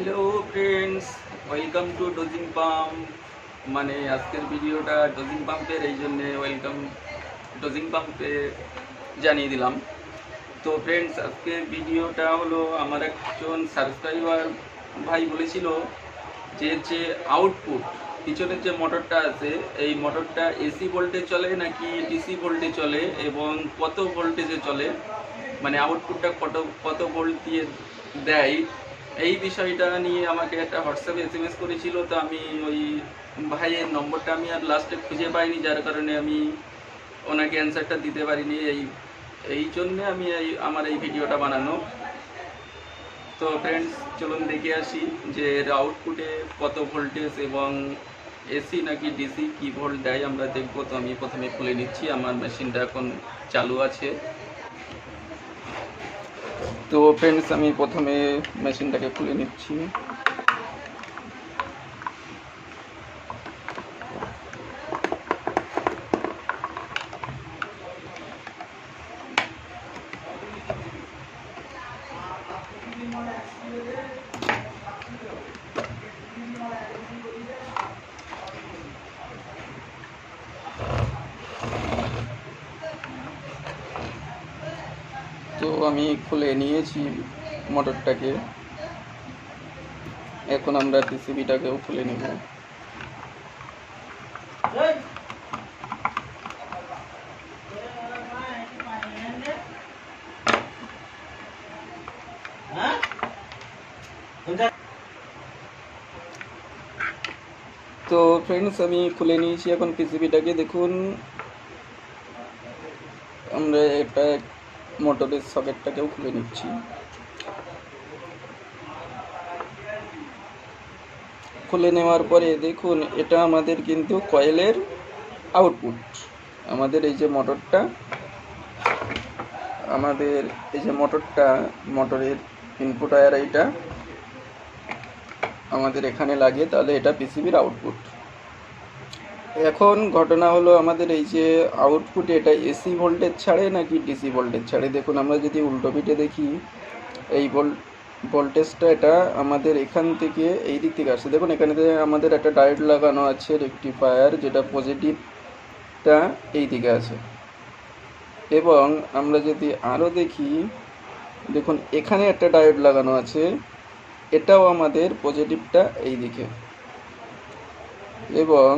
Hello friends, welcome to dosing pump. মানে আজকের ভিডিওটা ডোজিং পাম্পের, এই জন্যে ওয়েলকাম ডোজিং পাম্পে জানিয়ে দিলাম। তো ফ্রেন্ডস, আজকের ভিডিওটা হলো আমার একজন সাবস্ক্রাইবার ভাই বলেছিল যে আউটপুট পিছনের যে মোটরটা আছে, এই মোটরটা এসি ভোল্টে চলে নাকি ডিসি ভোল্টে চলে এবং কত ভোল্টেজে চলে, মানে আউটপুটটা কত কত ভোল্ট দিয়ে দেয়, এই বিষয়টা নিয়ে আমাকে একটা হোয়াটসঅ্যাপে এসএমএস করেছিল। তো আমি ওই ভাইয়ের নম্বরটা আমি আর লাস্টে খুঁজে পাইনি, যার কারণে আমি ওনাকে অ্যান্সারটা দিতে পারিনি। এই জন্যে আমি আমার এই ভিডিওটা বানানো। তো ফ্রেন্ডস, চলুন দেখে আসি যে এর আউটপুটে কত ভোল্টেজ এবং এসি নাকি ডিসি কি ভোল্ট দেয় আমরা দেখবো। তো আমি প্রথমে খুলে নিচ্ছি, আমার মেশিনটা এখন চালু আছে। তো ফ্রেন্ডস, আমি প্রথমে মেশিনটাকে খুলে নিচ্ছি। তো আমি খুলে নিয়েছি মোটরটাকে, এখন আমরা পিসিবিটাকেও খুলে নেব। তো ফ্রেন্ডস, আমি খুলে নিয়েছি এখন পিসিবিটাকে। দেখুন, আমরা এটা মোটরের সকেটটাকেও খুলে নিচ্ছি। খুলে নেওয়ার পরে দেখুন, এটা আমাদের কিন্তু কয়েলের আউটপুট। আমাদের এই যে মোটরটা, মোটরের ইনপুট ওয়্যার এইটা আমাদের এখানে লাগে, তাহলে এটা পিসিবির আউটপুট। এখন ঘটনা হলো, আমাদের এই যে আউটপুট, এটা এসি ভোল্টেজ ছাড়ে নাকি ডিসি ভোল্টেজ ছাড়ে। দেখুন, আমরা যদি উল্টো পিঠে দেখি, এই ভোল্টেজটা এটা আমাদের এখান থেকে এই দিক থেকে আসছে। দেখুন, এখানে আমাদের একটা ডায়োড লাগানো আছে, রেকটিফায়ার, যেটা পজিটিভটা এই দিকে আছে। এবং আমরা যদি আরও দেখি, দেখুন এখানে একটা ডায়োড লাগানো আছে, এটাও আমাদের পজিটিভটা এই দিকে। এবং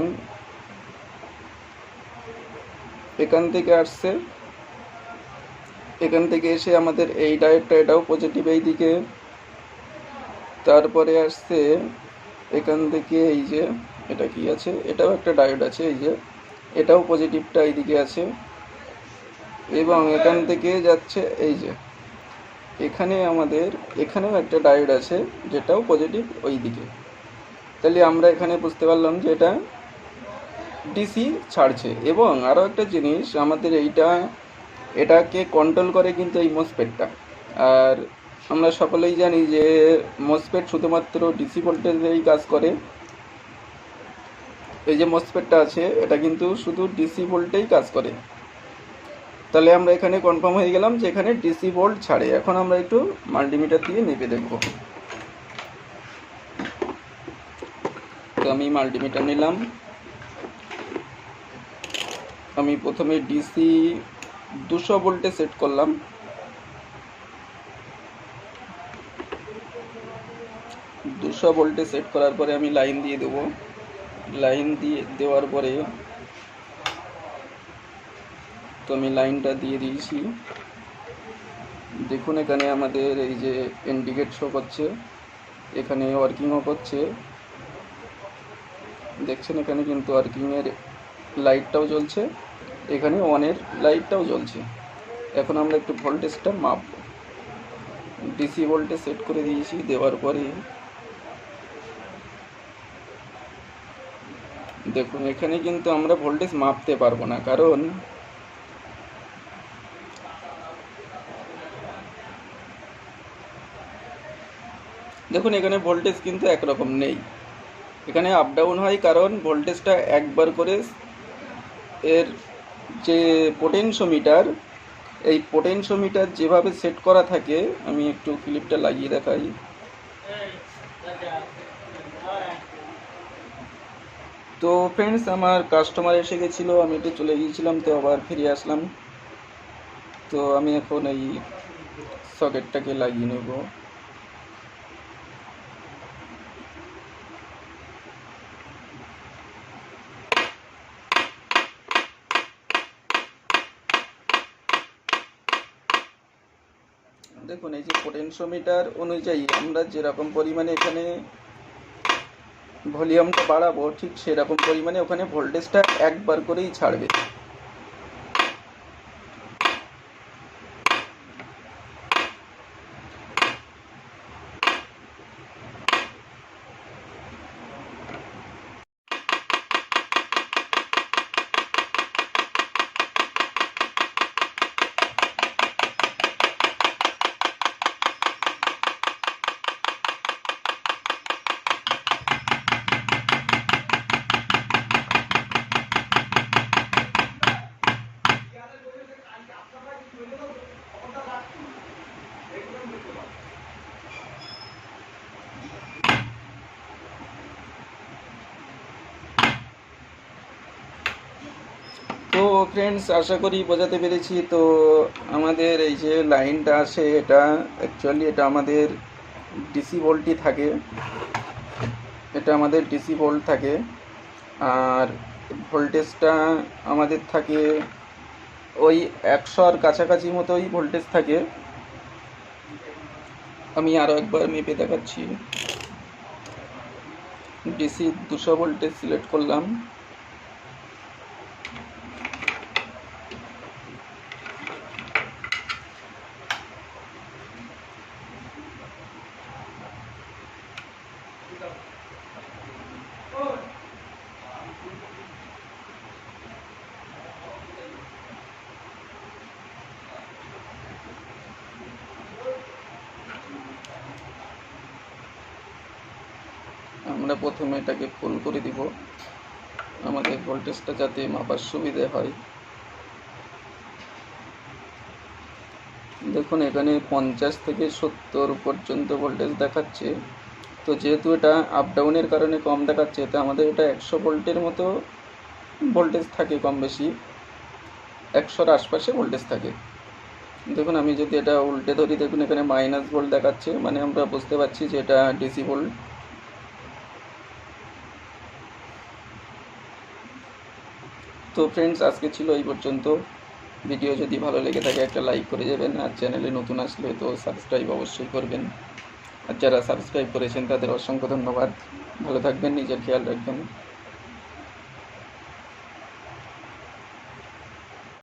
এখান থেকে আসছে, এখান থেকে এসে আমাদের এই ডায়োডটা, এটাও পজিটিভ এই দিকে। তারপরে আসছে এখান থেকে এই যে এটা কি আছে, এটাও একটা ডায়োড আছে, এই যে এটাও পজিটিভটা এই দিকে আছে। এবং এখান থেকে যাচ্ছে এই যে এখানে আমাদের এখানেও একটা ডায়োড আছে, যেটাও পজিটিভ ওই দিকে। তাহলে আমরা এখানে বুঝতে পারলাম যে এটা ডিসি ছাড়ছে। এবং আরও একটা জিনিস, আমাদের এটাকে কন্ট্রোল করে কিন্তু এই মসফেটটা। আর আমরা সকলেই জানি যে মসফেট শুধুমাত্র ডিসি ভোল্টেজেই কাজ করে। এই যে মসফেটটা আছে, এটা কিন্তু শুধু ডিসি ভোল্টেই কাজ করে। তাহলে আমরা এখানে কনফার্ম হয়ে গেলাম যে এখানে ডিসি ভোল্ট ছাড়ে। এখন আমরা একটু মাল্টিমিটার দিয়ে মেপে দেখব। তো আমি মাল্টিমিটার নিলাম। আমি প্রথমে ডিসি 200 ভোল্টে সেট করলাম। দুশো ভোল্টে সেট করার পরে আমি লাইন দিয়ে দেব। লাইন দিয়ে দেওয়ার পরে তো আমি লাইনটা দিয়ে দিয়েছি। দেখুন, এখানে আমাদের এই যে ইন্ডিকেট শো করছে, এখানে ওয়ার্কিংও করছে। দেখছেন, এখানে কিন্তু ওয়ার্কিংয়ের লাইটটাও জ্বলছে, এখানে অনের লাইটটাও জ্বলছে। এখন আমরা একটু ভোল্টেজটা মাপব। ডিসি ভোল্টে সেট করে দিয়েছি। দেওয়ার পরে দেখুন, এখানে কিন্তু আমরা ভোল্টেজ মাপতে পারবো না, কারণ দেখুন এখানে ভোল্টেজ কিন্তু একরকম নেই, এখানে আপ ডাউন হয়, কারণ ভোল্টেজটা একবার করে এর যে পোটেনশিওমিটার, এই পোটেনশিওমিটার যেভাবে সেট করা থাকে, আমি একটু ক্লিপটা লাগিয়ে দেখাই। তো ফ্রেন্ডস, আমার কাস্টমার এসে গেছিলো, আমি একটু চলে গিয়েছিলাম, তো আবার ফিরে আসলাম। তো আমি এখন এই সকেটটাকে লাগিয়ে নেব। দেখুন, এই যে পোটেনশিওমিটার অনুযায়ী আমরা যেরকম পরিমাণে এখানে ভলিউমটা বাড়াবো, ঠিক সেরকম পরিমাণে ওখানে ভোল্টেজটা একবার করেই ছাড়বে। তো ফ্রেন্ডস, আশা করি বোঝাতে পেরেছি। তো আমাদের এই যে লাইনটা আসে, এটা অ্যাকচুয়ালি এটা আমাদের ডিসি ভোল্টই থাকে, এটা আমাদের ডিসি ভোল্ট থাকে। আর ভোল্টেজটা আমাদের থাকে ওই 100-র কাছাকাছি মতোই ভোল্টেজ থাকে। আমি আরও একবার মেপে দেখাচ্ছি। ডিসি 200 ভোল্টেজ সিলেক্ট করলাম। আমরা প্রথমে এটাকে ফুল করে দিব, আমাদের ভোল্টেজটা যাতে মাপার সুবিধে হয়। দেখুন, এখানে 50 থেকে 70 পর্যন্ত ভোল্টেজ দেখাচ্ছে। তো যেহেতু এটা আপ ডাউনের কারণে কম দেখাচ্ছে, তো আমাদের এটা 100 ভোল্টের মতো ভোল্টেজ থাকে, কম বেশি 100-র আশপাশে ভোল্টেজ থাকে। দেখুন, আমি যদি এটা উল্টে ধরি, দেখুন এখানে মাইনাস ভোল্ট দেখাচ্ছে, মানে আমরা বুঝতে পারছি যে এটা ডিসি ভোল্ট। তো ফ্রেন্ডস, আজকে ছিল এই পর্যন্ত। ভিডিও যদি ভালো লেগে থাকে একটা লাইক করে যাবেন, আর চ্যানেলে নতুন আসলে তো সাবস্ক্রাইব অবশ্যই করবেন। আর যারা সাবস্ক্রাইব করেছেন তাদের অসংখ্য ধন্যবাদ। ভালো থাকবেন, নিজের খেয়াল রাখবেন।